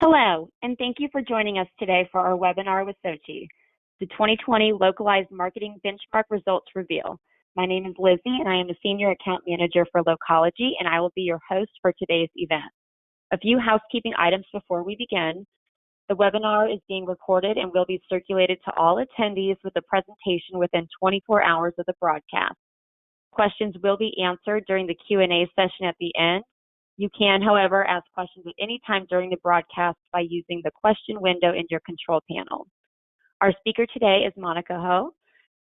Hello, and thank you for joining us today for our webinar with SOCi, the 2020 Localized Marketing Benchmark Results Reveal. My name is Lizzie, and I am a Senior Account Manager for Localogy, and I will be your host for today's event. A few housekeeping items before we begin. The webinar is being recorded and will be circulated to all attendees with a presentation within 24 hours of the broadcast. Questions will be answered during the Q&A session at the end. You can, however, ask questions at any time during the broadcast by using the question window in your control panel. Our speaker today is Monica Ho.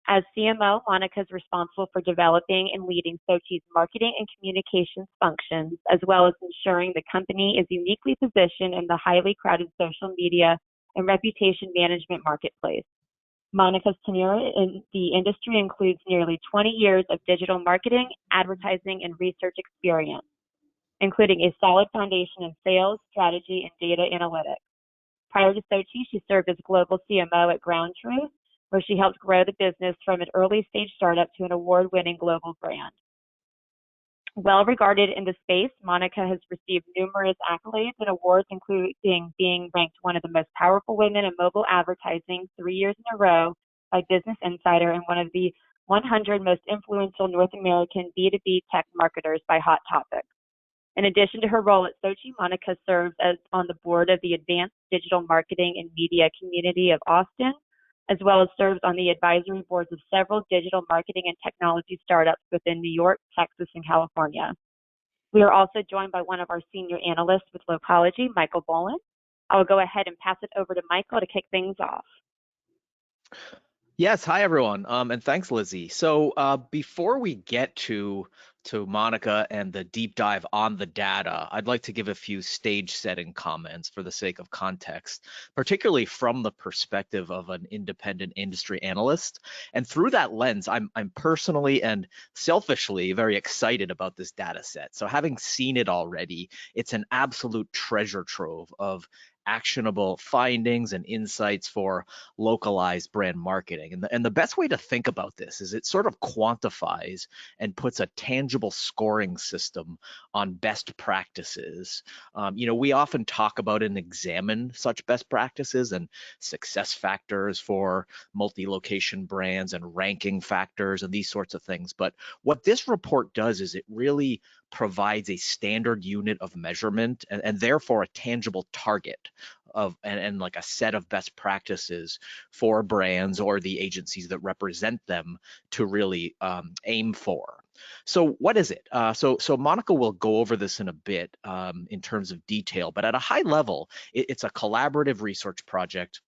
As CMO, Monica is responsible for developing and leading SOCi's marketing and communications functions, as well as ensuring the company is uniquely positioned in the highly crowded social media and reputation management marketplace. Monica's tenure in the industry includes nearly 20 years of digital marketing, advertising, and research experience, including a solid foundation in sales, strategy, and data analytics. Prior to SOCi, she served as global CMO at Ground Truth, where she helped grow the business from an early-stage startup to an award-winning global brand. Well regarded in the space, Monica has received numerous accolades and awards, including being ranked one of the most powerful women in mobile advertising 3 years in a row by Business Insider and one of the 100 most influential North American B2B tech marketers by Hot Topics. In addition to her role at SOCi, Monica serves on the board of the Advanced Digital Marketing and Media Community of Austin, as well as serves on the advisory boards of several digital marketing and technology startups within New York, Texas, and California. We are also joined by one of our senior analysts with Localogy, Michael Boland. I will go ahead and pass it over to Michael to kick things off. Yes, hi everyone, and thanks, Lizzie. So before we get to Monica and the deep dive on the data, I'd like to give a few stage setting comments for the sake of context, particularly from the perspective of an independent industry analyst. And through that lens, I'm personally and selfishly very excited about this data set. So having seen it already, it's an absolute treasure trove of actionable findings and insights for localized brand marketing. And the best way to think about this is it sort of quantifies and puts a tangible scoring system on best practices. We often talk about and examine such best practices and success factors for multi-location brands and ranking factors and these sorts of things. But what this report does is it really provides a standard unit of measurement and therefore a tangible target of and like a set of best practices for brands or the agencies that represent them to really aim for. So what is it? So Monica will go over this in a bit in terms of detail, but at a high level, it's a collaborative research project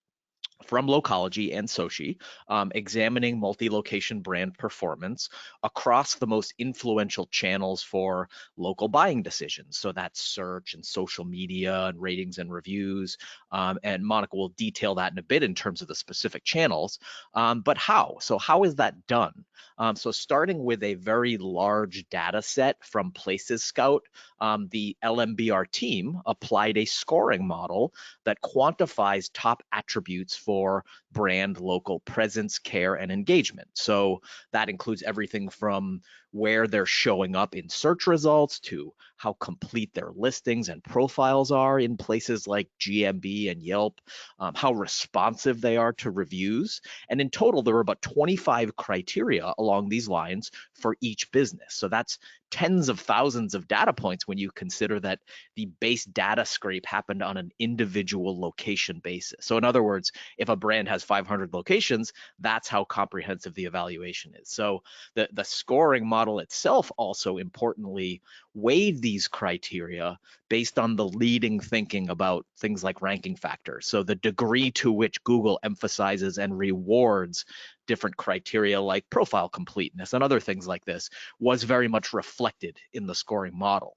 from Localogy and SOCi, examining multi-location brand performance across the most influential channels for local buying decisions. So that's search and social media and ratings and reviews. And Monica will detail that in a bit in terms of the specific channels. But how? So how is that done? So starting with a very large data set from Places Scout, the LMBR team applied a scoring model that quantifies top attributes for brand local presence, care, and engagement. So that includes everything from where they're showing up in search results to how complete their listings and profiles are in places like GMB and Yelp, how responsive they are to reviews. And in total, there were about 25 criteria along these lines for each business. So that's tens of thousands of data points when you consider that the base data scrape happened on an individual location basis. So in other words, if a brand has 500 locations, that's how comprehensive the evaluation is. So the scoring model itself also importantly weighed these criteria based on the leading thinking about things like ranking factors. So the degree to which Google emphasizes and rewards different criteria like profile completeness and other things like this was very much reflected in the scoring model.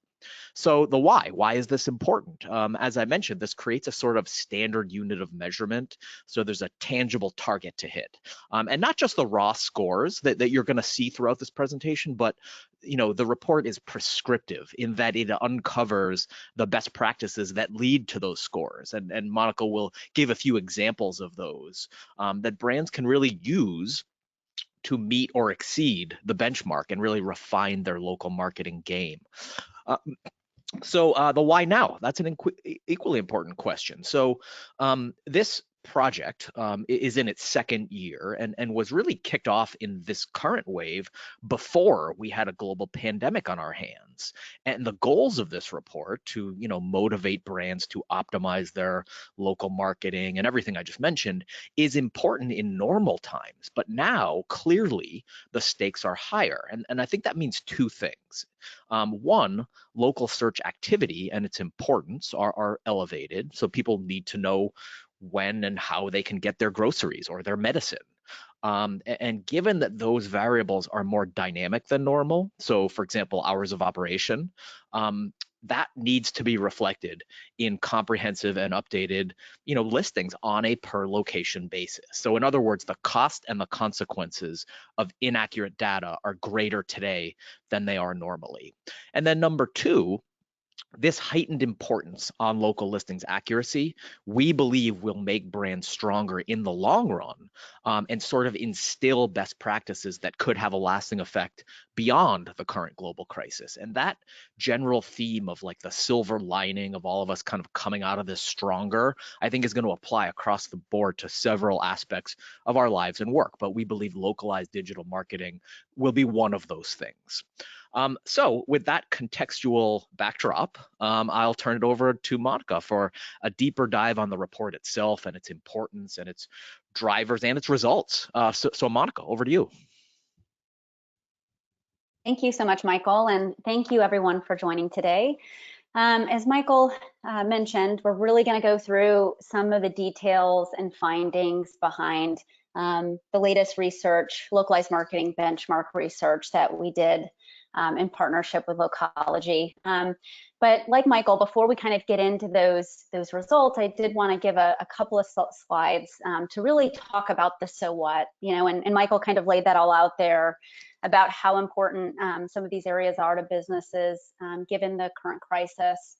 So the why is this important? As I mentioned, this creates a sort of standard unit of measurement. So there's a tangible target to hit. And not just the raw scores that you're going to see throughout this presentation, but the report is prescriptive in that it uncovers the best practices that lead to those scores. And Monica will give a few examples of those that brands can really use to meet or exceed the benchmark and really refine their local marketing game. So the why now? That's an equally important question. So this project is in its second year and was really kicked off in this current wave before we had a global pandemic on our hands. And the goals of this report to, motivate brands to optimize their local marketing and everything I just mentioned is important in normal times. But now, clearly, the stakes are higher. And I think that means two things. One, local search activity and its importance are elevated. So people need to know when and how they can get their groceries or their medicine. And given that those variables are more dynamic than normal, so for example, hours of operation, that needs to be reflected in comprehensive and updated, listings on a per location basis. So in other words, the cost and the consequences of inaccurate data are greater today than they are normally. And then number two, this heightened importance on local listings accuracy, we believe will make brands stronger in the long run, and sort of instill best practices that could have a lasting effect beyond the current global crisis. And that general theme of like the silver lining of all of us kind of coming out of this stronger, I think is going to apply across the board to several aspects of our lives and work. But we believe localized digital marketing will be one of those things. So with that contextual backdrop, I'll turn it over to Monica for a deeper dive on the report itself and its importance and its drivers and its results. So Monica, over to you. Thank you so much, Michael, and thank you everyone for joining today. As Michael mentioned, we're really going to go through some of the details and findings behind the latest research, Localized Marketing Benchmark research that we did in partnership with Localogy. But like Michael, before we kind of get into those results, I did want to give a couple of slides to really talk about the so what, and Michael kind of laid that all out there about how important some of these areas are to businesses given the current crisis.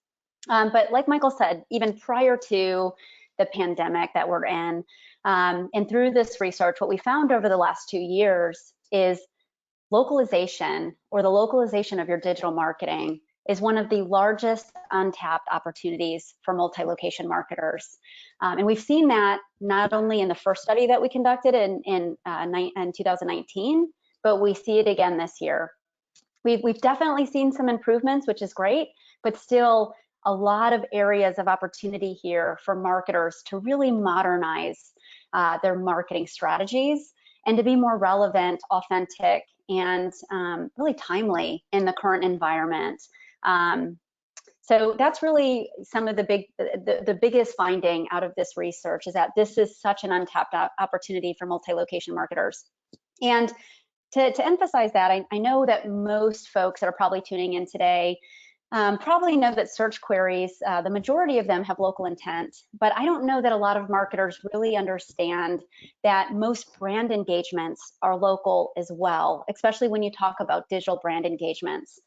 But like Michael said, even prior to the pandemic that we're in, and through this research, what we found over the last 2 years is localization, or the localization of your digital marketing, is one of the largest untapped opportunities for multi-location marketers. And we've seen that not only in the first study that we conducted in 2019, but we see it again this year. We've definitely seen some improvements, which is great, but still a lot of areas of opportunity here for marketers to really modernize their marketing strategies and to be more relevant, authentic, and really timely in the current environment. So that's really some of the biggest finding out of this research, is that this is such an untapped opportunity for multi-location marketers. And to emphasize that, I know that most folks that are probably tuning in today probably know that search queries, the majority of them have local intent, but I don't know that a lot of marketers really understand that most brand engagements are local as well, especially when you talk about digital brand engagements.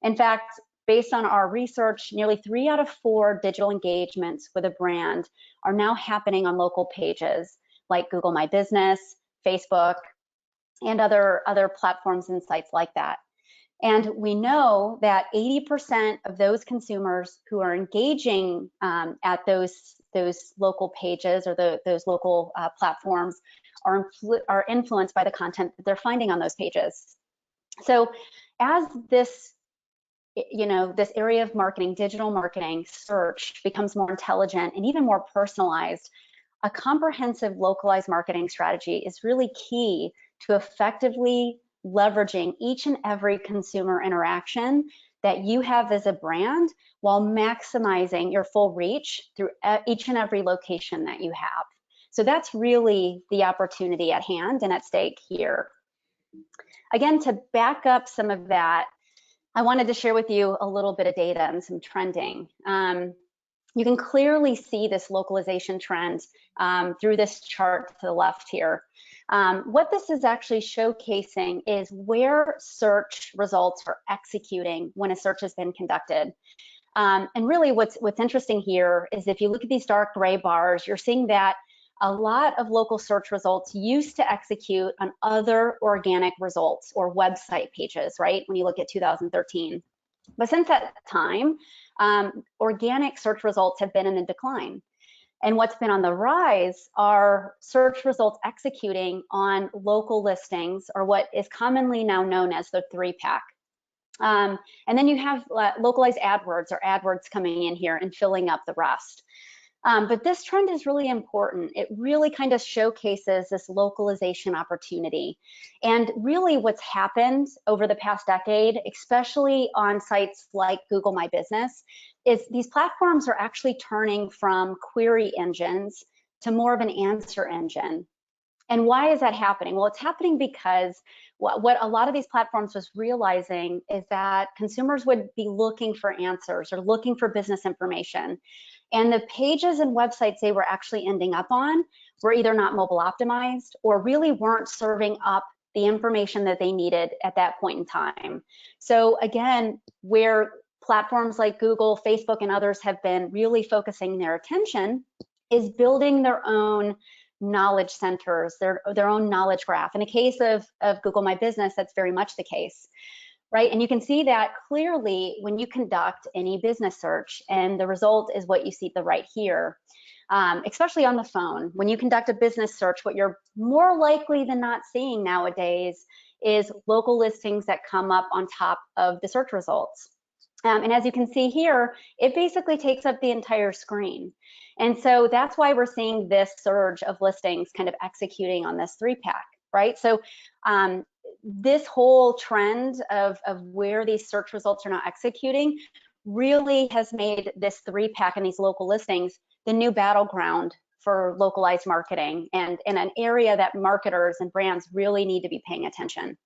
In fact, based on our research, nearly 3 out of 4 digital engagements with a brand are now happening on local pages like Google My Business, Facebook, and other platforms and sites like that. And we know that 80% of those consumers who are engaging at those local pages or those local platforms are influenced by the content that they're finding on those pages. So as this area of marketing, digital marketing, search becomes more intelligent and even more personalized, a comprehensive localized marketing strategy is really key to effectively leveraging each and every consumer interaction that you have as a brand while maximizing your full reach through each and every location that you have. So that's really the opportunity at hand and at stake here. Again, to back up some of that, I wanted to share with you a little bit of data and some trending. You can clearly see this localization trend through this chart to the left here. What this is actually showcasing is where search results are executing when a search has been conducted. And really what's interesting here is if you look at these dark gray bars, you're seeing that a lot of local search results used to execute on other organic results or website pages, right? When you look at 2013. But since that time, organic search results have been in a decline. And what's been on the rise are search results executing on local listings, or what is commonly now known as the 3-pack. And then you have localized AdWords, or AdWords coming in here and filling up the rest. But this trend is really important. It really kind of showcases this localization opportunity. And really what's happened over the past decade, especially on sites like Google My Business, is these platforms are actually turning from query engines to more of an answer engine. And why is that happening? Well, it's happening because what a lot of these platforms was realizing is that consumers would be looking for answers or looking for business information. And the pages and websites they were actually ending up on were either not mobile optimized or really weren't serving up the information that they needed at that point in time. So again, where platforms like Google, Facebook, and others have been really focusing their attention is building their own knowledge centers, their own knowledge graph. In the case of Google My Business, that's very much the case. Right? And you can see that clearly when you conduct any business search, and the result is what you see at the right here, especially on the phone. When you conduct a business search, what you're more likely than not seeing nowadays is local listings that come up on top of the search results. And as you can see here, it basically takes up the entire screen. And so that's why we're seeing this surge of listings kind of executing on this 3-pack, right? So this whole trend of where these search results are now executing really has made this 3-pack and these local listings the new battleground for localized marketing, and in an area that marketers and brands really need to be paying attention.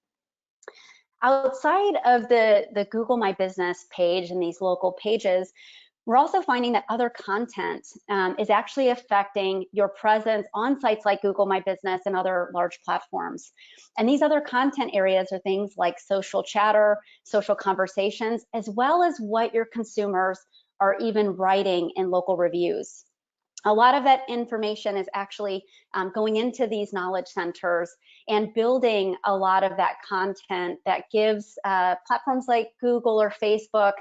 Outside of the Google My Business page and these local pages, we're also finding that other content is actually affecting your presence on sites like Google My Business and other large platforms. And these other content areas are things like social chatter, social conversations, as well as what your consumers are even writing in local reviews. A lot of that information is actually going into these knowledge centers and building a lot of that content that gives platforms like Google or Facebook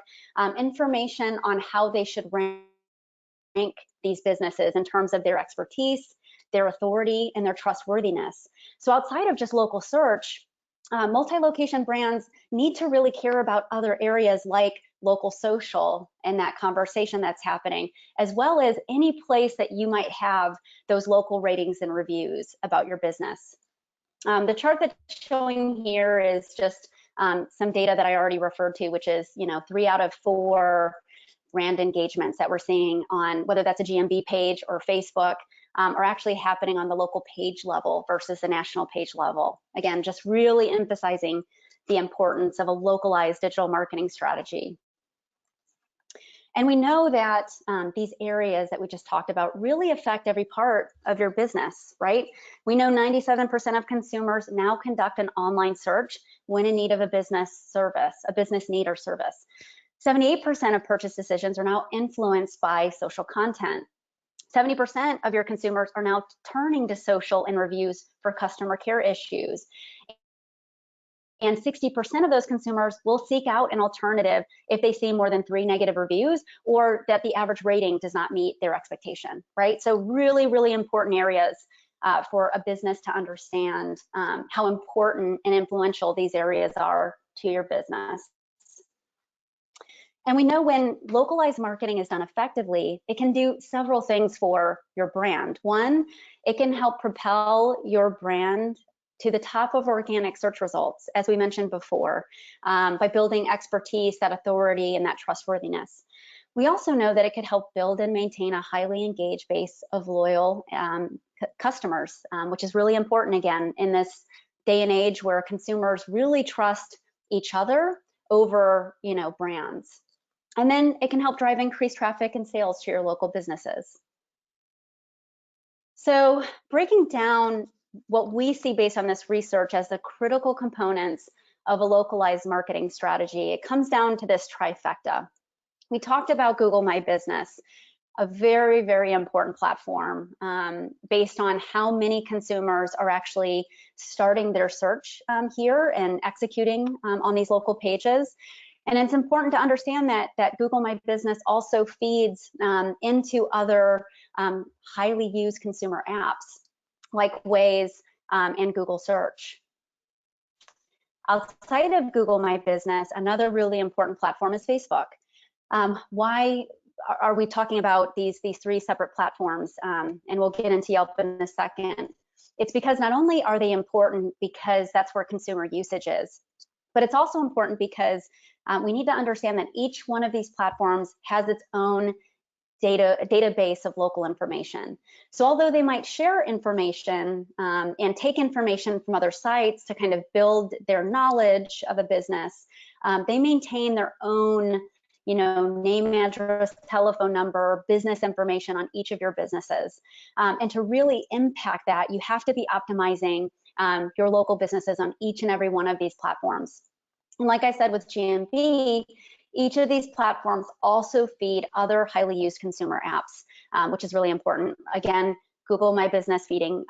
information on how they should rank these businesses in terms of their expertise, their authority, and their trustworthiness. So outside of just local search, multi-location brands need to really care about other areas like local social and that conversation that's happening, as well as any place that you might have those local ratings and reviews about your business. The chart that's showing here is just some data that I already referred to, which is 3 out of 4 brand engagements that we're seeing on whether that's a GMB page or Facebook are actually happening on the local page level versus the national page level. Again, just really emphasizing the importance of a localized digital marketing strategy. And we know that these areas that we just talked about really affect every part of your business, right? We know 97% of consumers now conduct an online search when in need of a business service, a business need or service. 78% of purchase decisions are now influenced by social content. 70% of your consumers are now turning to social and reviews for customer care issues. And 60% of those consumers will seek out an alternative if they see more than 3 negative reviews or that the average rating does not meet their expectation, right? So really, really important areas for a business to understand how important and influential these areas are to your business. And we know when localized marketing is done effectively, it can do several things for your brand. One, it can help propel your brand to the top of organic search results, as we mentioned before, by building expertise, that authority, and that trustworthiness. We also know that it could help build and maintain a highly engaged base of loyal customers, which is really important, again, in this day and age where consumers really trust each other over, brands. And then it can help drive increased traffic and sales to your local businesses. So breaking down what we see based on this research as the critical components of a localized marketing strategy, it comes down to this trifecta. We talked about Google My Business, a very, very important platform based on how many consumers are actually starting their search here and executing on these local pages. And it's important to understand that Google My Business also feeds into other highly used consumer apps like Waze and Google Search. Outside of Google My Business, another really important platform is Facebook. Why are we talking about these three separate platforms? And we'll get into Yelp in a second. It's because not only are they important because that's where consumer usage is, but it's also important because we need to understand that each one of these platforms has its own database of local information. So although they might share information and take information from other sites to kind of build their knowledge of a business, they maintain their own, name, address, telephone number, business information on each of your businesses. And to really impact that, you have to be optimizing your local businesses on each and every one of these platforms. And like I said with GMB, each of these platforms also feed other highly used consumer apps, which is really important. Again, Google My Business feeding,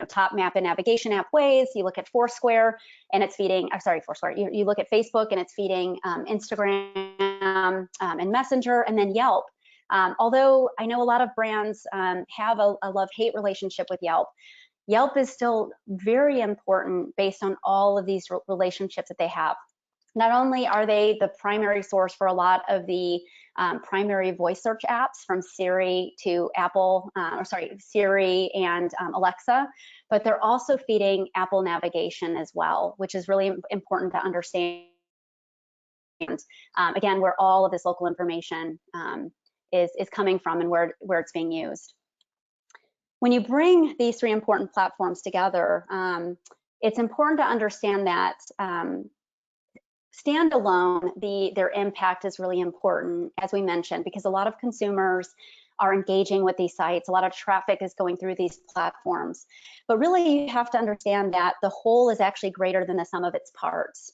top map and navigation app Waze. You look at Foursquare and it's feeding, Foursquare. You look at Facebook and it's feeding Instagram and Messenger, and then Yelp. Although I know a lot of brands have a love-hate relationship with Yelp, Yelp is still very important based on all of these relationships that they have. Not only are they the primary source for a lot of the primary voice search apps from Siri to Siri and Alexa, but they're also feeding Apple navigation as well, which is really important to understand. Again, where all of this local information is coming from and where it's being used. When you bring these three important platforms together, it's important to understand that standalone, their impact is really important, as we mentioned, because a lot of consumers are engaging with these sites. A lot of traffic is going through these platforms. But really, you have to understand that the whole is actually greater than the sum of its parts.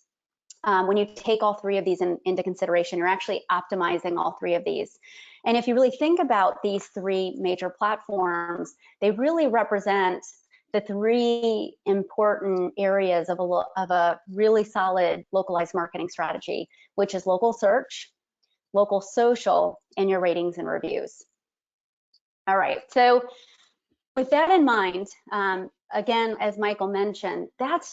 When you take all three of these into consideration, you're actually optimizing all three of these. And if you really think about these three major platforms, they really represent the three important areas of a really solid localized marketing strategy, which is local search, local social, and your ratings and reviews. All right, so with that in mind, again, as Michael mentioned, that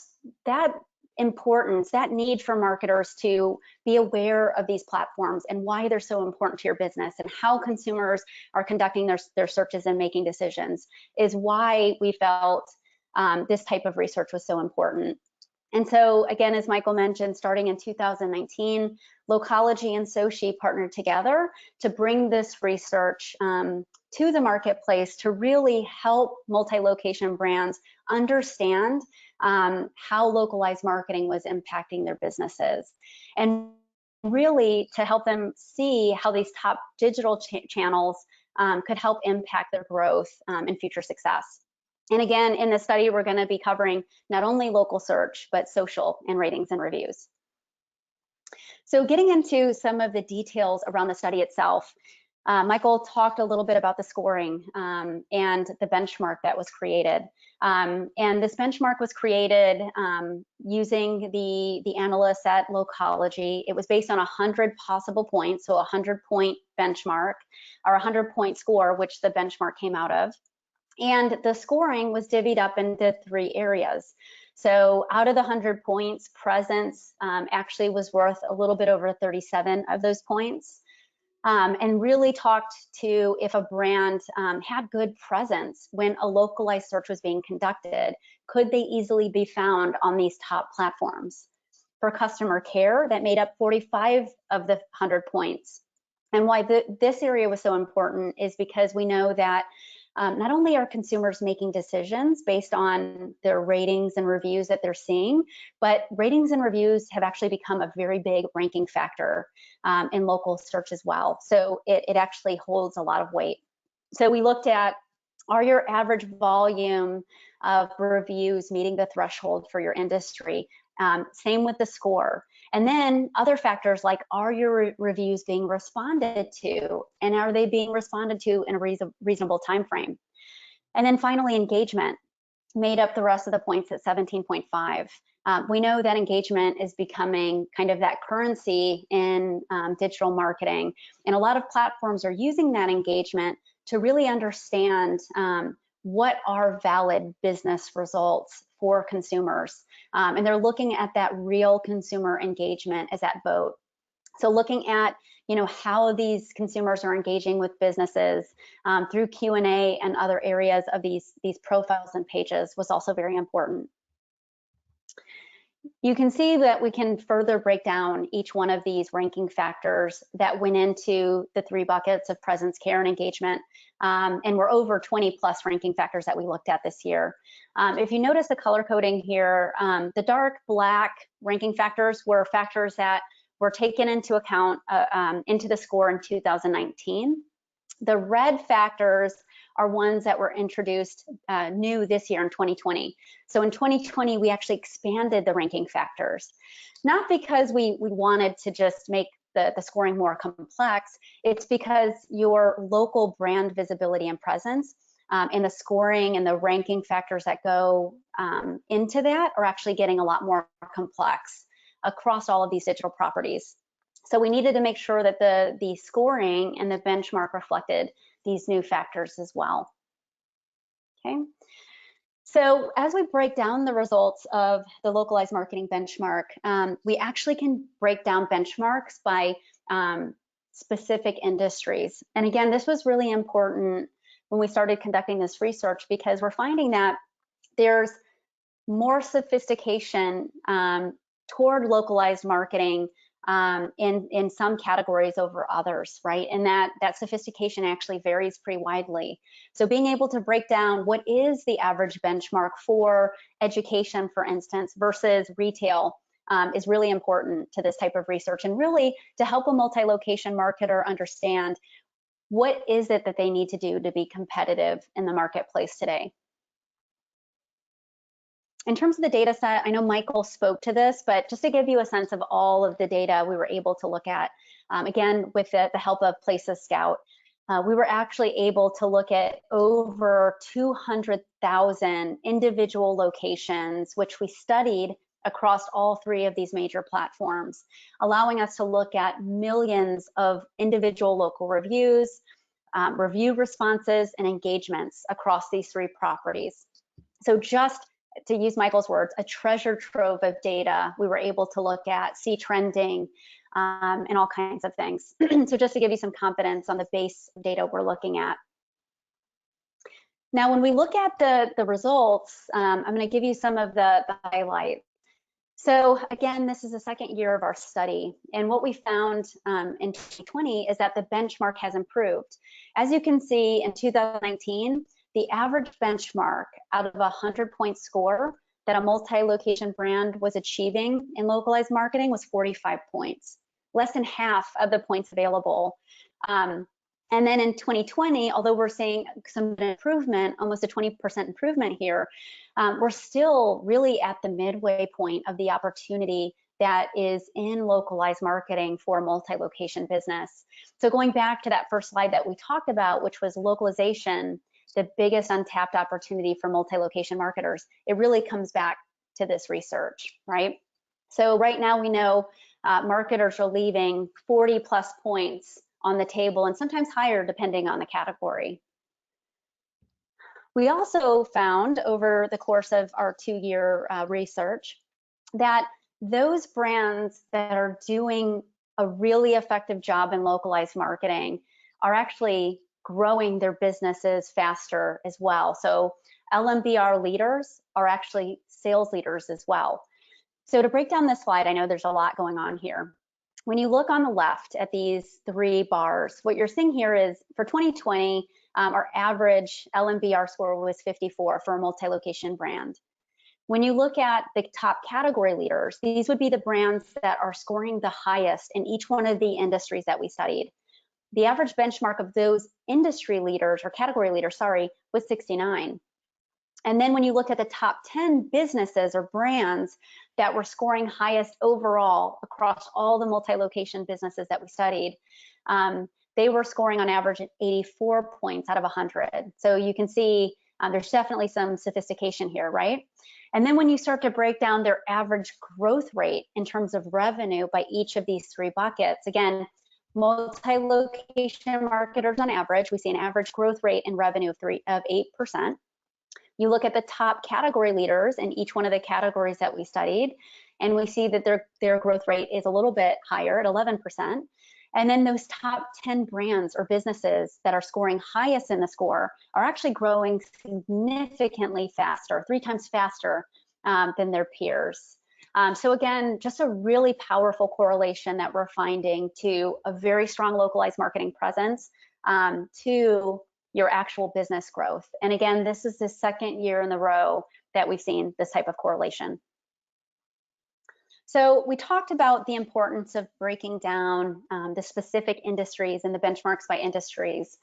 importance, that need for marketers to be aware of these platforms and why they're so important to your business and how consumers are conducting their searches and making decisions is why we felt this type of research was so important. And so again, as Michael mentioned, starting in 2019, Localogy and SOCi partnered together to bring this research to the marketplace to really help multi-location brands understand how localized marketing was impacting their businesses, and really to help them see how these top digital channels could help impact their growth and future success. And again, in this study, we're going to be covering not only local search, but social and ratings and reviews. So getting into some of the details around the study itself, Michael talked a little bit about the scoring and the benchmark that was created. And this benchmark was created using the analysts at Localogy. It was based on 100 possible points, so a 100-point benchmark, or a 100-point score, which the benchmark came out of. And the scoring was divvied up into three areas. So out of the 100 points, presence actually was worth a little bit over 37 of those points, and really talked to if a brand had good presence when a localized search was being conducted, could they easily be found on these top platforms? For customer care, that made up 45 of the 100 points. And why this area was so important is because we know that not only are consumers making decisions based on their ratings and reviews that they're seeing, but ratings and reviews have actually become a very big ranking factor in local search as well. So it actually holds a lot of weight. So we looked at, are your average volume of reviews meeting the threshold for your industry? Same with the score. And then other factors like, are your reviews being responded to, and are they being responded to in a reasonable time frame? And then finally, engagement made up the rest of the points at 17.5. We know that engagement is becoming kind of that currency in digital marketing, and a lot of platforms are using that engagement to really understand what are valid business results for consumers, and they're looking at that real consumer engagement as that vote. So looking at how these consumers are engaging with businesses through Q&A and other areas of these profiles and pages was also very important. You can see that we can further break down each one of these ranking factors that went into the 3 buckets of presence, care, and engagement. And we're over 20 plus ranking factors that we looked at this year. If you notice the color coding here, the dark black ranking factors were factors that were taken into account into the score in 2019. The red factors are ones that were introduced new this year in 2020. So in 2020, we actually expanded the ranking factors, not because we wanted to just make the scoring more complex. It's because your local brand visibility and presence and the scoring and the ranking factors that go into that are actually getting a lot more complex across all of these digital properties. So we needed to make sure that the scoring and the benchmark reflected these new factors as well. Okay. So as we break down the results of the Localized Marketing Benchmark, we actually can break down benchmarks by specific industries. And again, this was really important when we started conducting this research, because we're finding that there's more sophistication toward localized marketing in some categories over others, right? And that sophistication actually varies pretty widely. So being able to break down what is the average benchmark for education, for instance, versus retail is really important to this type of research, and really to help a multi-location marketer understand what is it that they need to do to be competitive in the marketplace today. In terms of the data set, I know Michael spoke to this, but just to give you a sense of all of the data we were able to look at, again, with the help of Places Scout, we were actually able to look at over 200,000 individual locations, which we studied across all 3 of these major platforms, allowing us to look at millions of individual local reviews, review responses, and engagements across these 3 properties. So just to use Michael's words, a treasure trove of data we were able to look at, see trending, and all kinds of things. So just to give you some confidence on the base data we're looking at. Now, when we look at the results, I'm going to give you some of the highlights. So again, this is the 2nd year of our study, and what we found in 2020 is that the benchmark has improved. As you can see, in 2019, the average benchmark out of a 100-point score that a multi-location brand was achieving in localized marketing was 45 points, less than half of the points available. And then in 2020, although we're seeing some improvement, almost a 20% improvement here, we're still really at the midway point of the opportunity that is in localized marketing for multi-location business. So going back to that first slide that we talked about, which was localization, the biggest untapped opportunity for multi-location marketers, it really comes back to this research, right? So right now we know marketers are leaving 40 plus points on the table, and sometimes higher depending on the category. We also found over the course of our 2-year research that those brands that are doing a really effective job in localized marketing are actually growing their businesses faster as well. So LMBR leaders are actually sales leaders as well. So to break down this slide, I know there's a lot going on here. When you look on the left at these 3 bars, what you're seeing here is for 2020, our average LMBR score was 54 for a multi-location brand. When you look at the top category leaders, these would be the brands that are scoring the highest in each one of the industries that we studied. The average benchmark of those industry leaders, or category leaders, sorry, was 69. And then when you look at the top 10 businesses or brands that were scoring highest overall across all the multi-location businesses that we studied, they were scoring on average at 84 points out of 100. So you can see There's definitely some sophistication here, right? And then when you start to break down their average growth rate in terms of revenue by each of these three buckets, again, multi-location marketers on average, we see an average growth rate in revenue of 8%. You look at the top category leaders in each one of the categories that we studied, and we see that their growth rate is a little bit higher at 11%. And then those top 10 brands or businesses that are scoring highest in the score are actually growing significantly faster, 3 times faster than their peers. So again, just a really powerful correlation that we're finding to a very strong localized marketing presence to your actual business growth. And again, this is the second year in a row that we've seen this type of correlation. So we talked about the importance of breaking down the specific industries and the benchmarks by industries.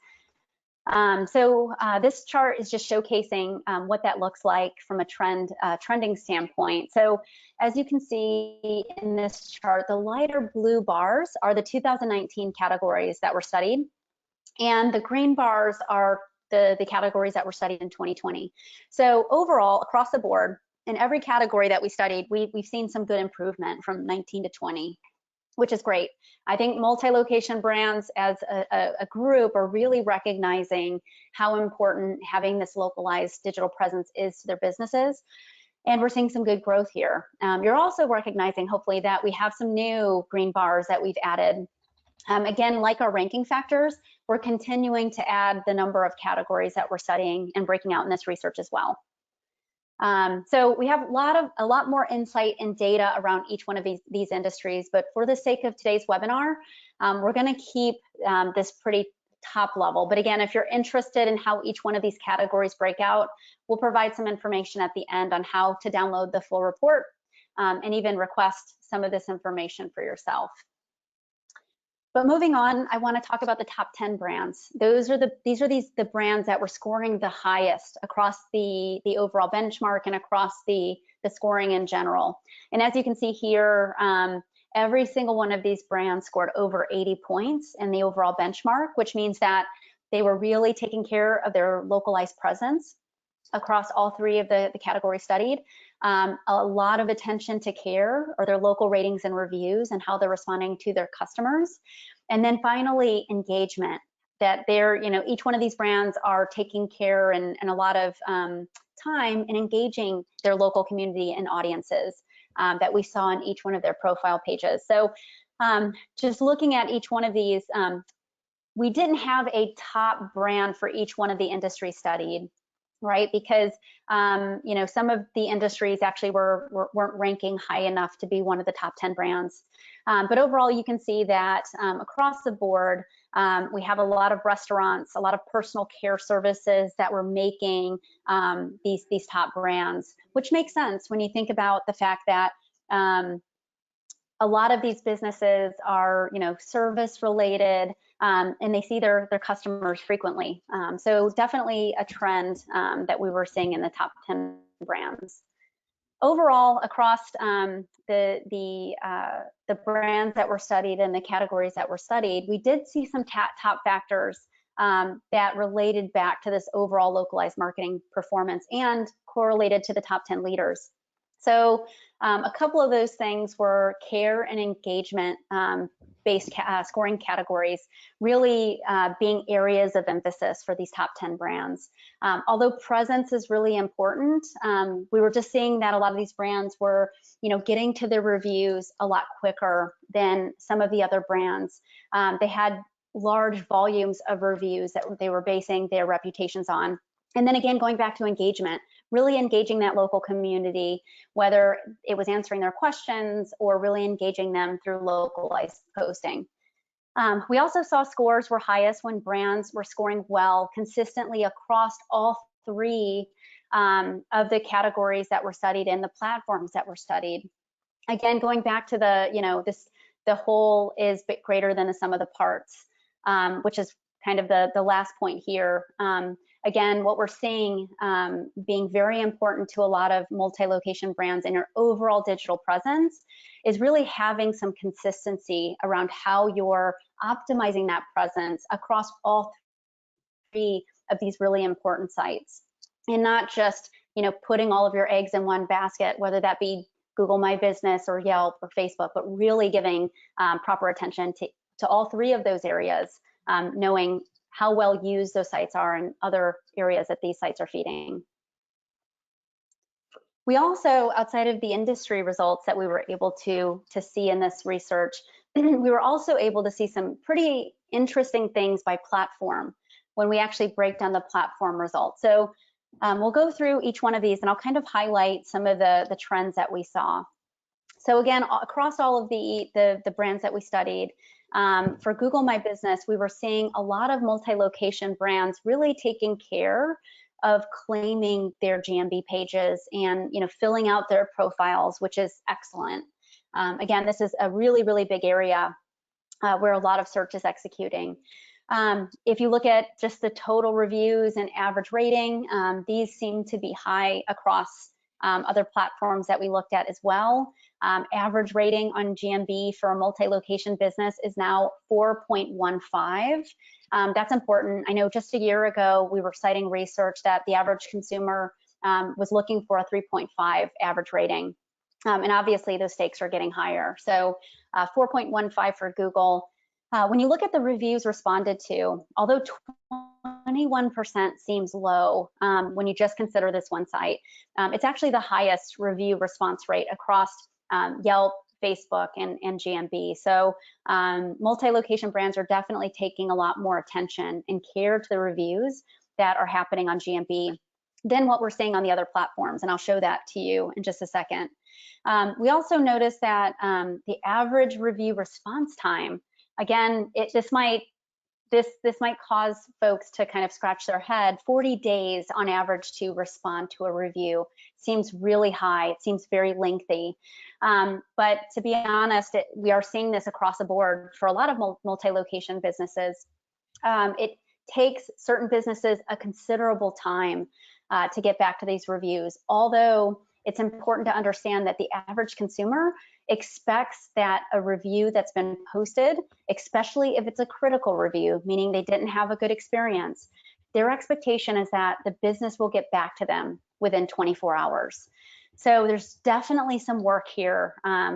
This chart is just showcasing what that looks like from a trending standpoint. So as you can see in this chart, the lighter blue bars are the 2019 categories that were studied, and the green bars are the categories that were studied in 2020. So overall, across the board, in every category that we studied, we've seen some good improvement from 19 to 20, which is great. I think multi-location brands as a group are really recognizing how important having this localized digital presence is to their businesses. And we're seeing some good growth here. You're also recognizing, hopefully, that we have some new green bars that we've added. Again, like our ranking factors, we're continuing to add the number of categories that we're studying and breaking out in this research as well. So we have a lot more insight and data around each one of these industries, but for the sake of today's webinar, we're going to keep this pretty top level. But again, if you're interested in how each one of these categories break out, we'll provide some information at the end on how to download the full report and even request some of this information for yourself. But moving on, I want to talk about the top 10 brands. These are the brands that were scoring the highest across the overall benchmark and across the scoring in general. And as you can see here, every single one of these brands scored over 80 points in the overall benchmark, which means that they were really taking care of their localized presence across all three of the categories studied. A lot of attention to care or their local ratings and reviews and how they're responding to their customers. And then finally, engagement, that each one of these brands are taking care and a lot of time in engaging their local community and audiences that we saw in each one of their profile pages. So just looking at each one of these, we didn't have a top brand for each one of the industries studied, right? Because some of the industries actually weren't ranking high enough to be one of the top 10 brands. But overall, you can see that across the board, we have a lot of restaurants, a lot of personal care services that were making these top brands, which makes sense when you think about the fact that a lot of these businesses are, service related, and they see their customers frequently. So definitely a trend that we were seeing in the top 10 brands. Overall, across the brands that were studied and the categories that were studied, we did see some top factors that related back to this overall localized marketing performance and correlated to the top 10 leaders. So a couple of those things were care and engagement based scoring categories, really being areas of emphasis for these top 10 brands. Although presence is really important, we were just seeing that a lot of these brands were, getting to their reviews a lot quicker than some of the other brands. They had large volumes of reviews that they were basing their reputations on. And then again, going back to engagement, really engaging that local community, whether it was answering their questions or really engaging them through localized posting. We also saw scores were highest when brands were scoring well consistently across all three of the categories that were studied and the platforms that were studied. Again, going back to the whole is greater than the sum of the parts, which is kind of the last point here. Again, what we're seeing being very important to a lot of multi-location brands in your overall digital presence is really having some consistency around how you're optimizing that presence across all three of these really important sites. and not just, putting all of your eggs in one basket, whether that be Google My Business or Yelp or Facebook, but really giving proper attention to all three of those areas, knowing how well used those sites are and other areas that these sites are feeding. We also, outside of the industry results that we were able to see in this research, we were also able to see some pretty interesting things by platform when we actually break down the platform results. So we'll go through each one of these, and I'll kind of highlight some of the trends that we saw. So again, across all of the brands that we studied, for Google My Business, we were seeing a lot of multi-location brands really taking care of claiming their GMB pages and filling out their profiles, which is excellent. Again, this is a really, really big area where a lot of search is executing. If you look at just the total reviews and average rating, these seem to be high across other platforms that we looked at as well. Average rating on GMB for a multi-location business is now 4.15. That's important. I know just a year ago, we were citing research that the average consumer was looking for a 3.5 average rating. And obviously those stakes are getting higher. So 4.15 for Google. When you look at the reviews responded to, although 21% seems low when you just consider this one site, it's actually the highest review response rate across Yelp, Facebook, and GMB. So multi-location brands are definitely taking a lot more attention and care to the reviews that are happening on GMB than what we're seeing on the other platforms, and I'll show that to you in just a second. We also noticed that the average review response time, again, this might cause folks to kind of scratch their head. 40 days on average to respond to a review seems really high. It seems very lengthy. But to be honest, we are seeing this across the board for a lot of multi-location businesses. It takes certain businesses a considerable time to get back to these reviews, although it's important to understand that the average consumer expects that a review that's been posted, especially if it's a critical review, meaning they didn't have a good experience, their expectation is that the business will get back to them within 24 hours. So there's definitely some work here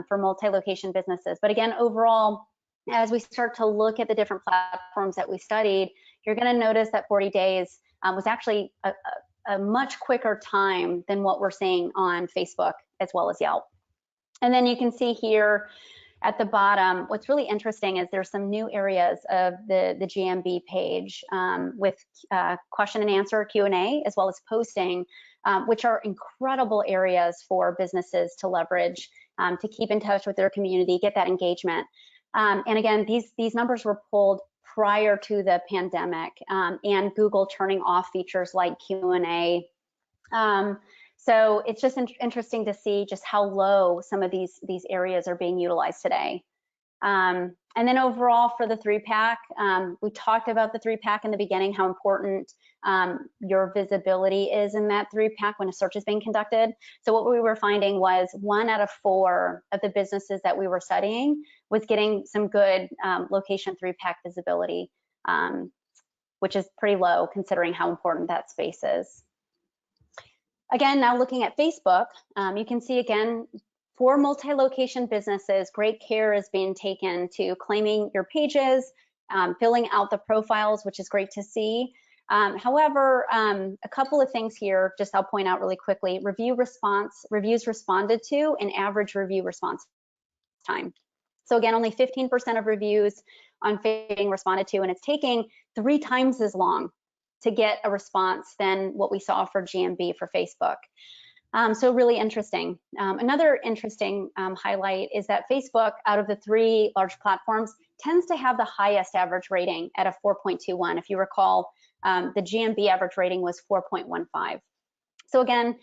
for multi-location businesses. But again, overall, as we start to look at the different platforms that we studied, you're going to notice that 40 days was actually a much quicker time than what we're seeing on Facebook as well as Yelp. And then you can see here at the bottom, what's really interesting is there's some new areas of the GMB page with question and answer, Q&A, as well as posting, which are incredible areas for businesses to leverage to keep in touch with their community, get that engagement. And again, these numbers were pulled prior to the pandemic and Google turning off features like Q&A. So it's just interesting to see just how low some of these areas are being utilized today. And then overall for the 3-pack, we talked about the 3-pack in the beginning, how important your visibility is in that 3-pack when a search is being conducted. So what we were finding was 1 out of 4 of the businesses that we were studying was getting some good location 3-pack visibility, which is pretty low considering how important that space is. Again, now looking at Facebook, you can see again, for multi-location businesses, great care is being taken to claiming your pages, filling out the profiles, which is great to see. However, a couple of things here, just I'll point out really quickly, reviews responded to, and average review response time. So again, only 15% of reviews on Facebook being responded to, and it's taking 3 times as long to get a response than what we saw for GMB for Facebook. So really interesting. Another interesting highlight is that Facebook, out of the 3 large platforms, tends to have the highest average rating at a 4.21. If you recall, the GMB average rating was 4.15. So again,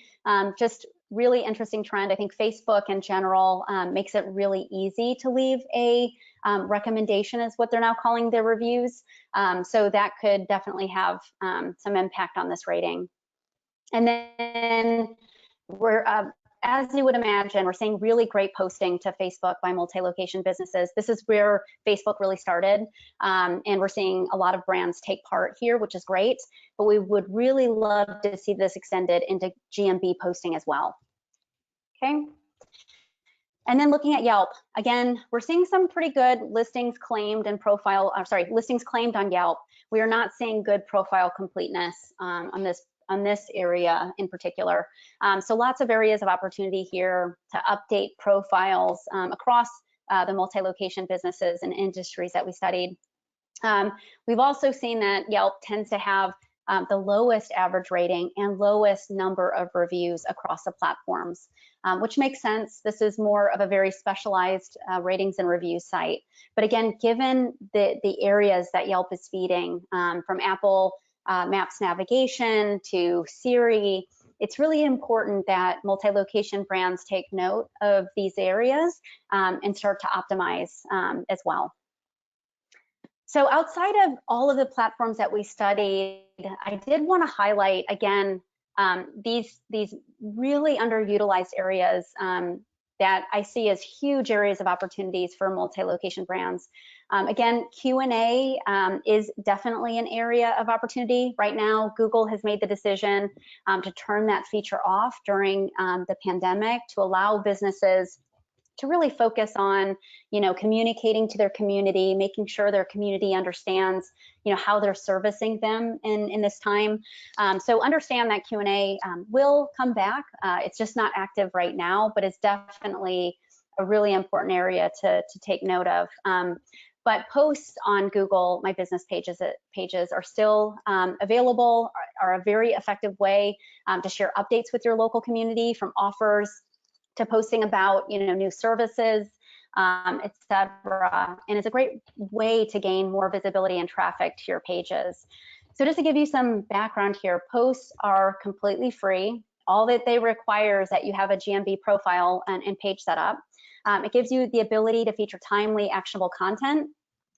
just really interesting trend. I think Facebook in general makes it really easy to leave a recommendation, is what they're now calling their reviews. So that could definitely have some impact on this rating. And then we're as you would imagine, we're seeing really great posting to Facebook by multi-location businesses. This is where Facebook really started, and we're seeing a lot of brands take part here, which is great, but we would really love to see this extended into GMB posting as well. Okay. And then looking at Yelp, again, we're seeing some pretty good listings claimed and listings claimed on Yelp. We are not seeing good profile completeness on this area in particular. So lots of areas of opportunity here to update profiles across the multi-location businesses and industries that we studied. We've also seen that Yelp tends to have the lowest average rating and lowest number of reviews across the platforms, which makes sense. This is more of a very specialized ratings and reviews site. But again, given the areas that Yelp is feeding, from Apple Maps navigation to Siri, it's really important that multi-location brands take note of these areas and start to optimize as well. So outside of all of the platforms that we studied, I did want to highlight again these really underutilized areas that I see as huge areas of opportunities for multi-location brands. Again, Q&A is definitely an area of opportunity. Right now, Google has made the decision to turn that feature off during the pandemic to allow businesses to really focus on, communicating to their community, making sure their community understands, how they're servicing them in this time. So understand that Q&A will come back. It's just not active right now, but it's definitely a really important area to take note of. But posts on Google My Business pages are still available, are a very effective way to share updates with your local community, from offers to posting about new services, etc. And it's a great way to gain more visibility and traffic to your pages. So just to give you some background here, posts are completely free. All that they require is that you have a GMB profile and page set up. It gives you the ability to feature timely, actionable content,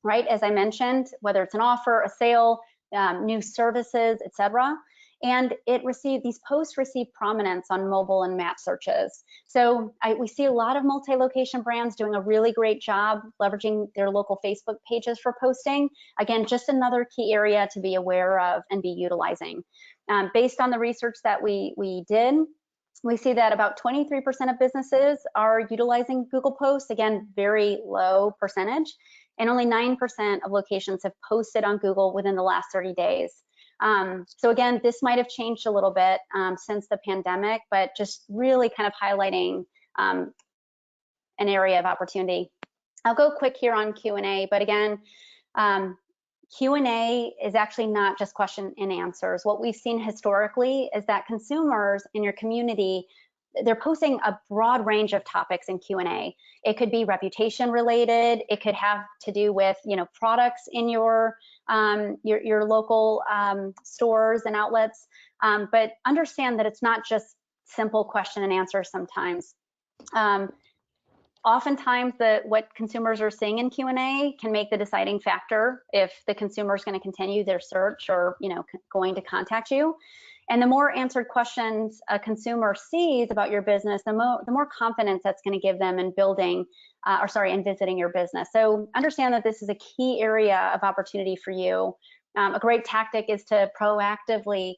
right? As I mentioned, whether it's an offer, a sale, new services, etc. And these posts receive prominence on mobile and map searches. So we see a lot of multi-location brands doing a really great job leveraging their local Facebook pages for posting. Again, just another key area to be aware of and be utilizing. Based on the research that we did, we see that about 23% of businesses are utilizing Google Posts. Again, very low percentage. And only 9% of locations have posted on Google within the last 30 days. So again, this might have changed a little bit since the pandemic, but just really kind of highlighting an area of opportunity. I'll go quick here on Q&A, but again, Q&A is actually not just question and answers. What we've seen historically is that consumers in your community, they're posting a broad range of topics in Q&A. It could be reputation related. It could have to do with, products in your local stores and outlets. But understand that it's not just simple question and answer sometimes. Oftentimes, what consumers are seeing in Q&A can make the deciding factor if the consumer is going to continue their search or going to contact you. And the more answered questions a consumer sees about your business, the more confidence that's going to give them in building, in visiting your business. So understand that this is a key area of opportunity for you. A great tactic is to proactively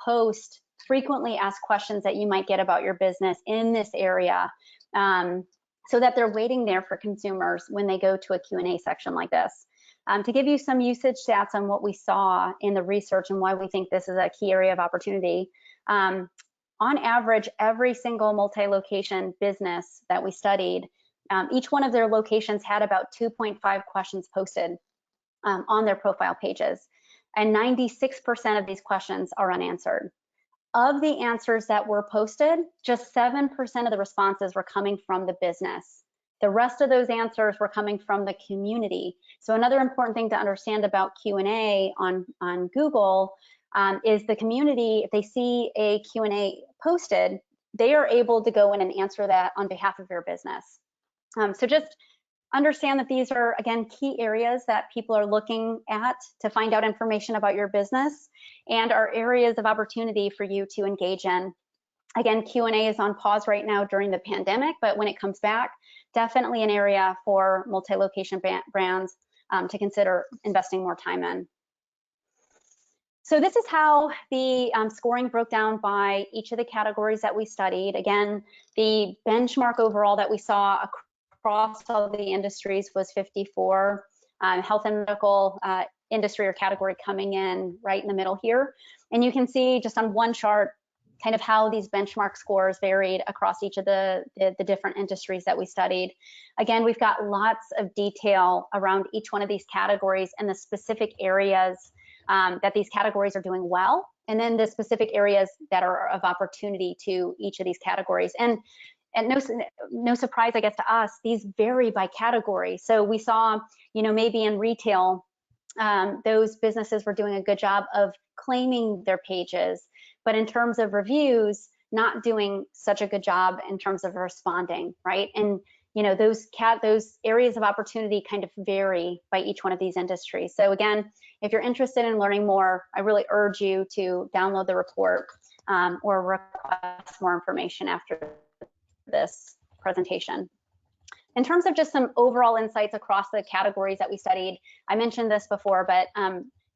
post frequently asked questions that you might get about your business in this area, so that they're waiting there for consumers when they go to a Q&A section like this. To give you some usage stats on what we saw in the research and why we think this is a key area of opportunity, on average, every single multi-location business that we studied, each one of their locations had about 2.5 questions posted on their profile pages, and 96% of these questions are unanswered. Of the answers that were posted, just 7% of the responses were coming from the business. The rest of those answers were coming from the community. So another important thing to understand about Q&A on Google is the community, if they see a Q&A posted, they are able to go in and answer that on behalf of your business. So just understand that these are, again, key areas that people are looking at to find out information about your business and are areas of opportunity for you to engage in. Again, Q&A is on pause right now during the pandemic, but when it comes back, definitely an area for multi-location brands to consider investing more time in. So this is how the scoring broke down by each of the categories that we studied. Again, the benchmark overall that we saw across all the industries was 54. Health and medical industry or category coming in right in the middle here. And you can see just on one chart kind of how these benchmark scores varied across each of the different industries that we studied. Again, we've got lots of detail around each one of these categories and the specific areas that these categories are doing well, and then the specific areas that are of opportunity to each of these categories. And no surprise, I guess, to us, these vary by category. So we saw, maybe in retail, those businesses were doing a good job of claiming their pages, but in terms of reviews, not doing such a good job in terms of responding, right? And those areas of opportunity kind of vary by each one of these industries. So again, if you're interested in learning more, I really urge you to download the report or request more information after this presentation. In terms of just some overall insights across the categories that we studied, I mentioned this before, but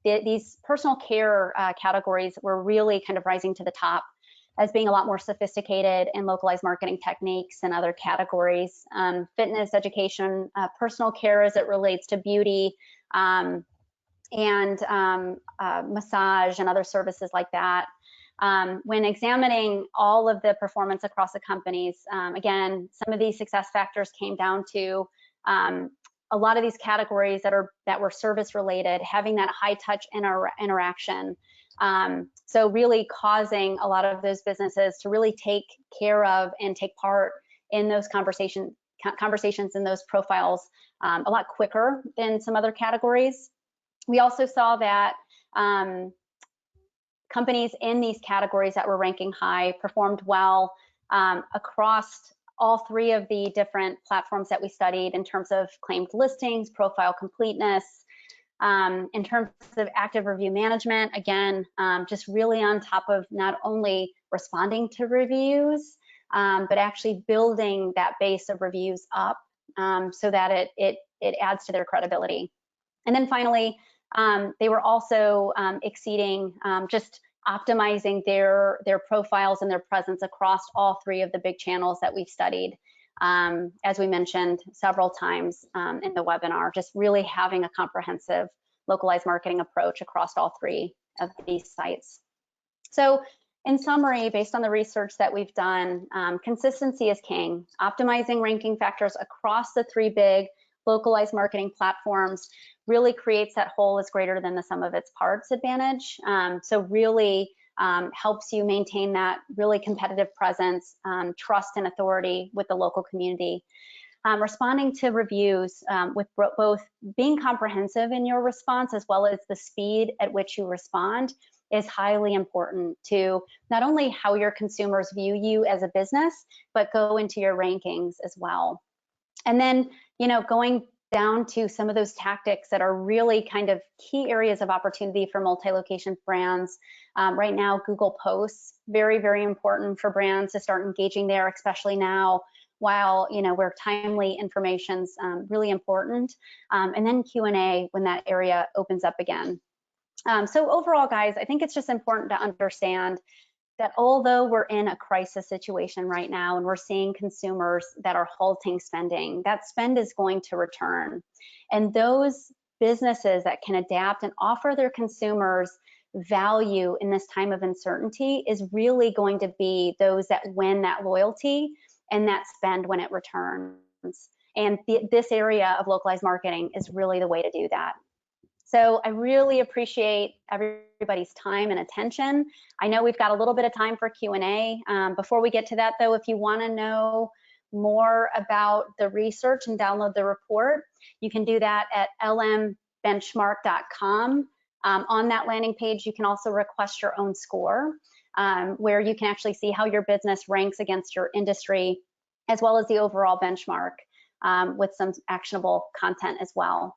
these personal care categories were really kind of rising to the top as being a lot more sophisticated in localized marketing techniques and other categories. Fitness, education, personal care as it relates to beauty, and massage and other services like that. When examining all of the performance across the companies, again, some of these success factors came down to a lot of these categories that were service related, having that high touch interaction. So really causing a lot of those businesses to really take care of and take part in those conversations and those profiles a lot quicker than some other categories. We also saw that companies in these categories that were ranking high performed well across all three of the different platforms that we studied in terms of claimed listings, profile completeness, in terms of active review management. Again, just really on top of not only responding to reviews, but actually building that base of reviews up so that it adds to their credibility. And then finally, they were also exceeding just optimizing their profiles and their presence across all three of the big channels that we've studied, as we mentioned several times in the webinar, just really having a comprehensive localized marketing approach across all three of these sites. So in summary, based on the research that we've done, consistency is king. Optimizing ranking factors across the three big localized marketing platforms really creates that whole is greater than the sum of its parts advantage. So really helps you maintain that really competitive presence, trust and authority with the local community. Responding to reviews with both being comprehensive in your response as well as the speed at which you respond is highly important to not only how your consumers view you as a business, but go into your rankings as well. And then, going down to some of those tactics that are really kind of key areas of opportunity for multi-location brands. Right now, Google Posts, very, very important for brands to start engaging there, especially now while, where timely information's really important. And then Q&A when that area opens up again. So overall, guys, I think it's just important to understand that although we're in a crisis situation right now and we're seeing consumers that are halting spending, that spend is going to return. And those businesses that can adapt and offer their consumers value in this time of uncertainty is really going to be those that win that loyalty and that spend when it returns. And this area of localized marketing is really the way to do that. So I really appreciate everybody's time and attention. I know we've got a little bit of time for Q&A. Before we get to that, though, if you want to know more about the research and download the report, you can do that at lmbenchmark.com. On that landing page, you can also request your own score, where you can actually see how your business ranks against your industry, as well as the overall benchmark with some actionable content as well.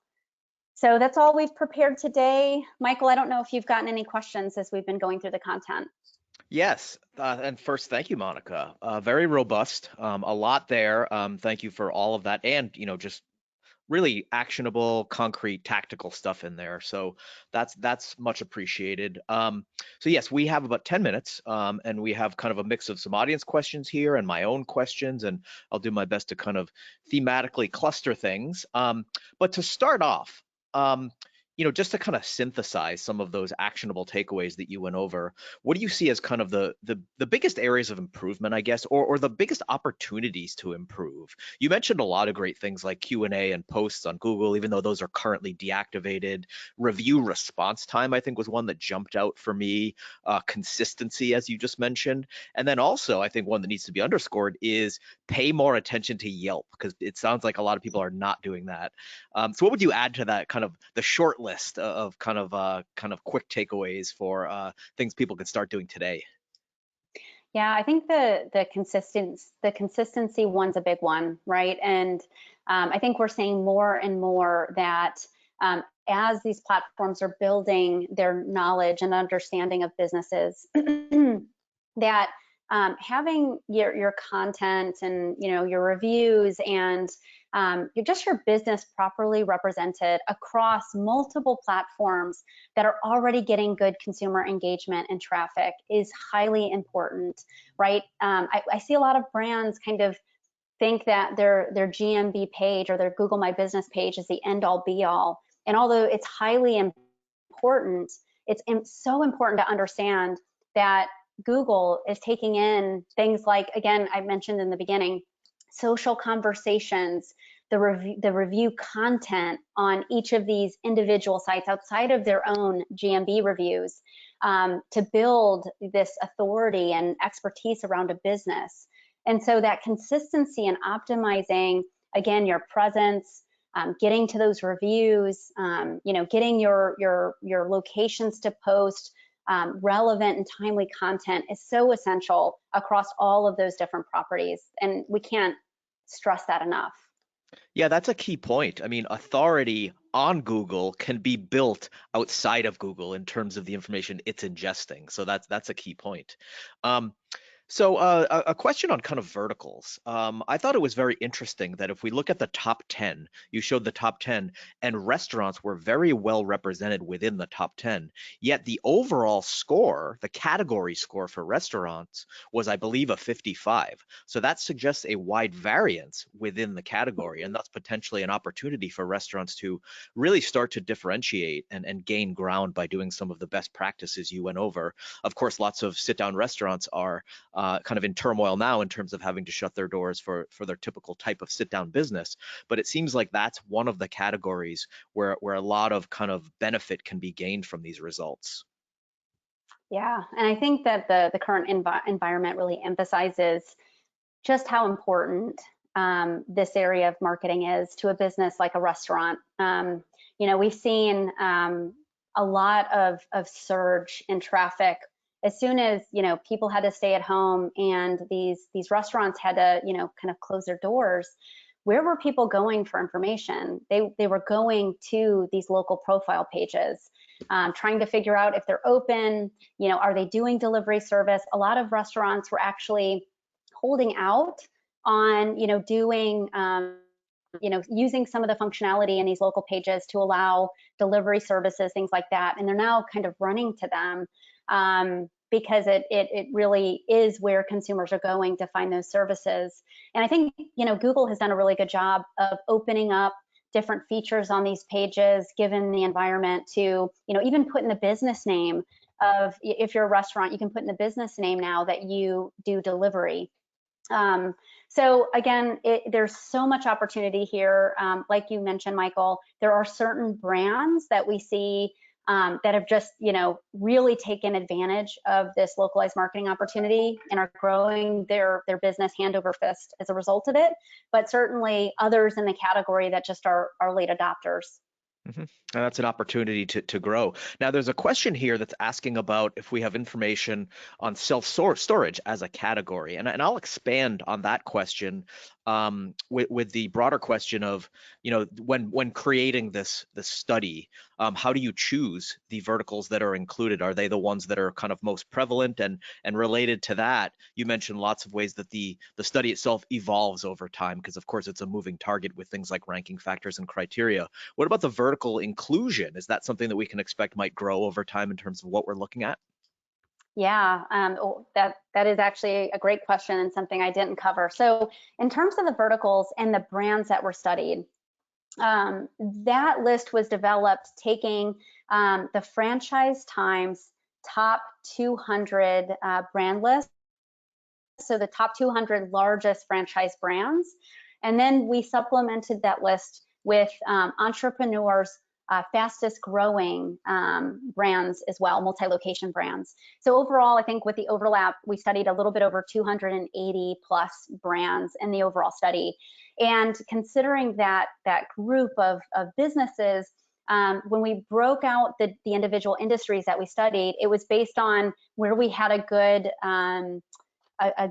So that's all we've prepared today. Michael, I don't know if you've gotten any questions as we've been going through the content. Yes, and first, thank you, Monica. Very robust, a lot there. Thank you for all of that, and just really actionable, concrete, tactical stuff in there. So that's much appreciated. So yes, we have about 10 minutes, and we have kind of a mix of some audience questions here and my own questions, and I'll do my best to kind of thematically cluster things. But to start off, just to kind of synthesize some of those actionable takeaways that you went over, what do you see as kind of the biggest areas of improvement, I guess, or the biggest opportunities to improve? You mentioned a lot of great things like Q&A and posts on Google, even though those are currently deactivated. Review response time, I think, was one that jumped out for me. Consistency, as you just mentioned. And then also, I think one that needs to be underscored is pay more attention to Yelp, because it sounds like a lot of people are not doing that. So what would you add to that, kind of the short list of kind of quick takeaways for things people can start doing today? Yeah, I think the consistency one's a big one, right? And I think we're seeing more and more that as these platforms are building their knowledge and understanding of businesses, that having your content and your reviews and your business properly represented across multiple platforms that are already getting good consumer engagement and traffic is highly important, right? I see a lot of brands kind of think that their GMB page or their Google My Business page is the end all be all. And although it's highly important, it's so important to understand that Google is taking in things like, again, I mentioned in the beginning, social conversations, the review content on each of these individual sites outside of their own GMB reviews, to build this authority and expertise around a business. And so that consistency and optimizing, again, your presence, getting to those reviews, getting your locations to post relevant and timely content is so essential across all of those different properties. And we can't stress that enough. Yeah, that's a key point. I mean, authority on Google can be built outside of Google in terms of the information it's ingesting. So that's a key point. So a question on kind of verticals. I thought it was very interesting that if we look at the top 10, you showed the top 10, and restaurants were very well represented within the top 10. Yet the overall score, the category score for restaurants, was, I believe, a 55. So that suggests a wide variance within the category, and that's potentially an opportunity for restaurants to really start to differentiate and gain ground by doing some of the best practices you went over. Of course, lots of sit-down restaurants are kind of in turmoil now in terms of having to shut their doors for their typical type of sit-down business. But it seems like that's one of the categories where a lot of kind of benefit can be gained from these results. Yeah, and I think that the current environment really emphasizes just how important this area of marketing is to a business like a restaurant. We've seen a lot of surge in traffic as soon as people had to stay at home and these restaurants had to kind of close their doors. Where were people going for information? They were going to these local profile pages, trying to figure out if they're open, are they doing delivery service? A lot of restaurants were actually holding out on doing using some of the functionality in these local pages to allow delivery services, things like that, and they're now kind of running to them because it really is where consumers are going to find those services. And I think Google has done a really good job of opening up different features on these pages, given the environment, to even put in the business name of, if you're a restaurant, you can put in the business name now that you do delivery. So again, there's so much opportunity here. Like you mentioned, Michael, there are certain brands that we see that have just really taken advantage of this localized marketing opportunity and are growing their business hand over fist as a result of it. But certainly others in the category that just are late adopters. And that's an opportunity to grow. Now, there's a question here that's asking about if we have information on self-storage as a category, and I'll expand on that question with the broader question of, when creating this study, how do you choose the verticals that are included? Are they the ones that are kind of most prevalent? And related to that, you mentioned lots of ways that the study itself evolves over time, because of course it's a moving target with things like ranking factors and criteria. What about the vertical inclusion? Is that something that we can expect might grow over time in terms of what we're looking at? Yeah, that is actually a great question and something I didn't cover. So in terms of the verticals and the brands that were studied, that list was developed taking the Franchise Times top 200 brand list, so the top 200 largest franchise brands, and then we supplemented that list with entrepreneurs' fastest growing brands as well, multi-location brands. So overall, I think with the overlap, we studied a little bit over 280 plus brands in the overall study. And considering that group of businesses, when we broke out the individual industries that we studied, it was based on where we had a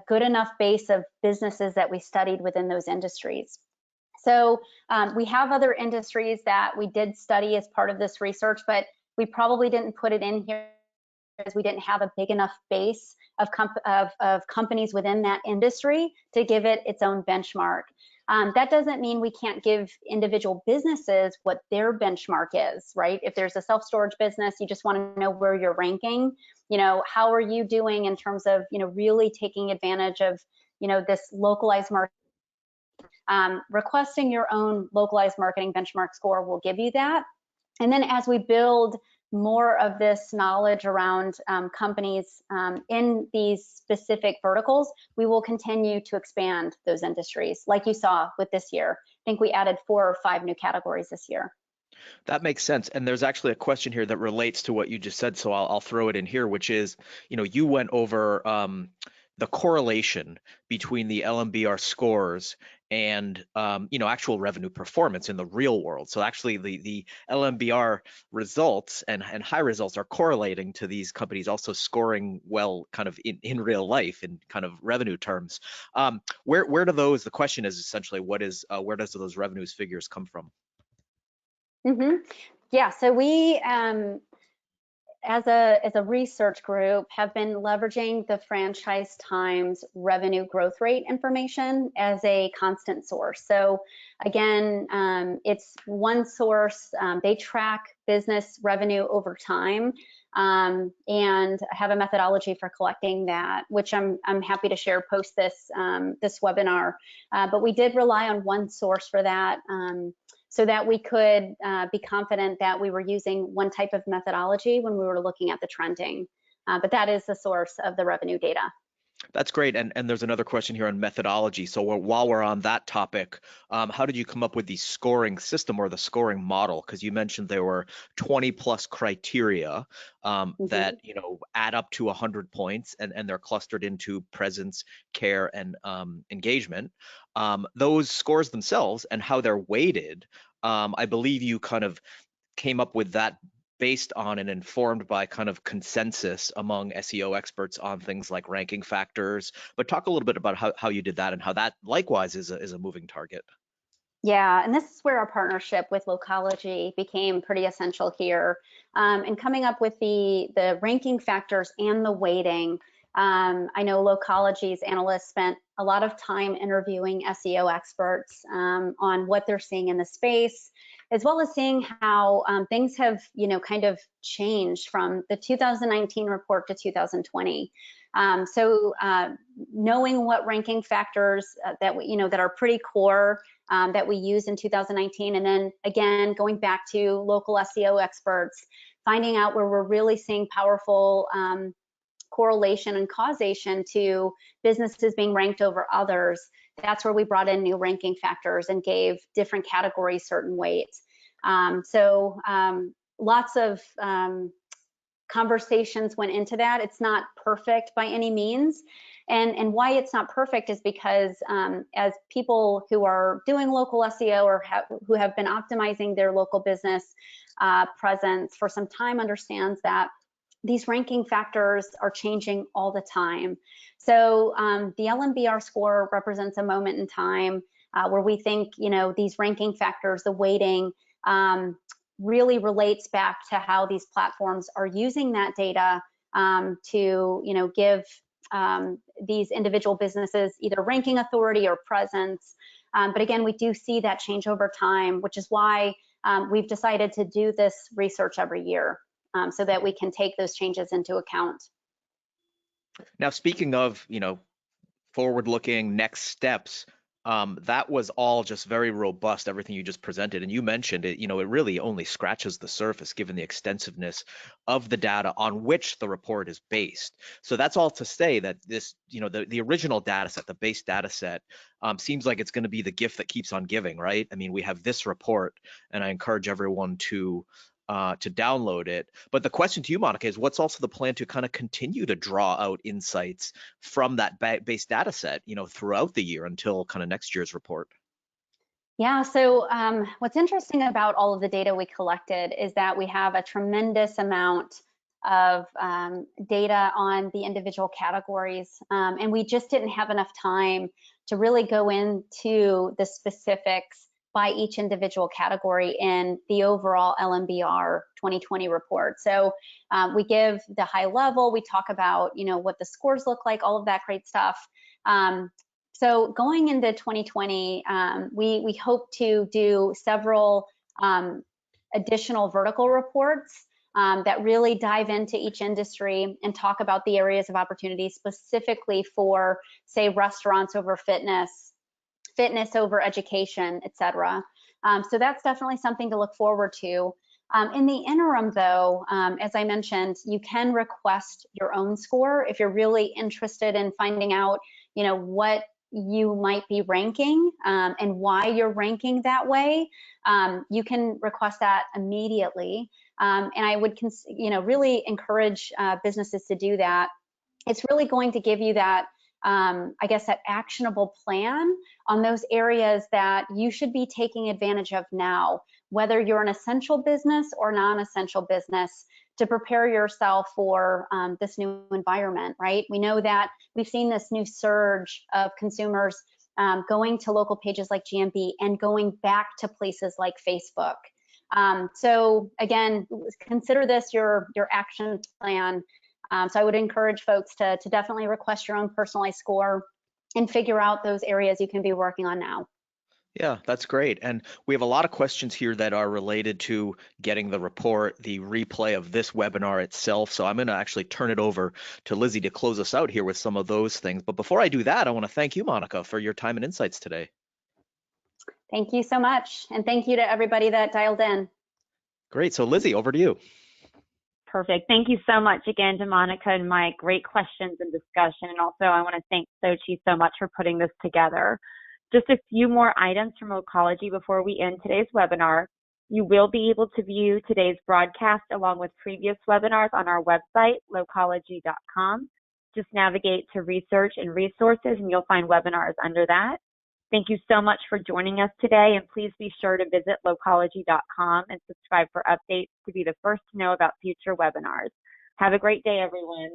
good enough base of businesses that we studied within those industries. So we have other industries that we did study as part of this research, but we probably didn't put it in here because we didn't have a big enough base of companies within that industry to give it its own benchmark. That doesn't mean we can't give individual businesses what their benchmark is, right? If there's a self-storage business, you just want to know where you're ranking. How are you doing in terms of, really taking advantage of, this localized market. Requesting your own localized marketing benchmark score will give you that. And then as we build more of this knowledge around companies in these specific verticals, we will continue to expand those industries, like you saw with this year. I think we added 4 or 5 new categories this year. That makes sense. And there's actually a question here that relates to what you just said, so I'll throw it in here, which is, you went over the correlation between the LMBR scores and actual revenue performance in the real world. So actually the LMBR results and high results are correlating to these companies also scoring well kind of in real life in kind of revenue terms. Where do those, the question is essentially where does those revenues figures come from? Yeah, so we as a research group have been leveraging the Franchise Times revenue growth rate information as a constant source. So again, it's one source. They track business revenue over time and have a methodology for collecting that, which I'm happy to share post this webinar. But we did rely on one source for that. So that we could be confident that we were using one type of methodology when we were looking at the trending. But that is the source of the revenue data. That's great. And there's another question here on methodology. So while we're on that topic, how did you come up with the scoring system or the scoring model? Because you mentioned there were 20 plus criteria that add up to 100 points, and they're clustered into presence, care, and engagement. Those scores themselves and how they're weighted, I believe you kind of came up with that based on and informed by kind of consensus among SEO experts on things like ranking factors. But talk a little bit about how you did that and how that likewise is a moving target. Yeah, and this is where our partnership with Localogy became pretty essential here. And coming up with the ranking factors and the weighting. I know Localogy's analysts spent a lot of time interviewing SEO experts on what they're seeing in the space, as well as seeing how things have, kind of changed from the 2019 report to 2020. So knowing what ranking factors that that are pretty core that we used in 2019, and then again going back to local SEO experts, finding out where we're really seeing powerful correlation and causation to businesses being ranked over others. That's where we brought in new ranking factors and gave different categories certain weights. So lots of conversations went into that. It's not perfect by any means. And why it's not perfect is because as people who are doing local SEO or who have been optimizing their local business presence for some time understands that these ranking factors are changing all the time. So the LMBR score represents a moment in time where we think, these ranking factors, the weighting, really relates back to how these platforms are using that data to, give these individual businesses either ranking authority or presence. But again, we do see that change over time, which is why we've decided to do this research every year so that we can take those changes into account. Now, speaking of, forward-looking next steps, that was all just very robust, everything you just presented. And you mentioned it, it really only scratches the surface given the extensiveness of the data on which the report is based. So that's all to say that this, the original data set, the base data set, seems like it's going to be the gift that keeps on giving, right? I mean, we have this report, and I encourage everyone to download it. But the question to you, Monica, is what's also the plan to kind of continue to draw out insights from that base data set, throughout the year until kind of next year's report? Yeah, so what's interesting about all of the data we collected is that we have a tremendous amount of data on the individual categories, and we just didn't have enough time to really go into the specifics by each individual category in the overall LMBR 2020 report. So we give the high level, we talk about, what the scores look like, all of that great stuff. So going into 2020, we hope to do several additional vertical reports that really dive into each industry and talk about the areas of opportunity specifically for, say, restaurants over fitness over education, et cetera. So that's definitely something to look forward to. In the interim, though, as I mentioned, you can request your own score if you're really interested in finding out, what you might be ranking and why you're ranking that way. You can request that immediately, and I would, really encourage businesses to do that. It's really going to give you that, that actionable plan on those areas that you should be taking advantage of now, whether you're an essential business or non-essential business, to prepare yourself for this new environment, right? We know that we've seen this new surge of consumers going to local pages like GMB and going back to places like Facebook. So again, consider this your action plan. So I would encourage folks to definitely request your own personalized score and figure out those areas you can be working on now. Yeah, that's great. And we have a lot of questions here that are related to getting the report, the replay of this webinar itself. So I'm going to actually turn it over to Lizzie to close us out here with some of those things. But before I do that, I want to thank you, Monica, for your time and insights today. Thank you so much. And thank you to everybody that dialed in. Great. So Lizzie, over to you. Perfect. Thank you so much again to Monica and Mike. Great questions and discussion. And also I want to thank SOCi so much for putting this together. Just a few more items from Localogy before we end today's webinar. You will be able to view today's broadcast along with previous webinars on our website, localogy.com. Just navigate to Research and Resources and you'll find webinars under that. Thank you so much for joining us today, and please be sure to visit localogy.com and subscribe for updates to be the first to know about future webinars. Have a great day, everyone.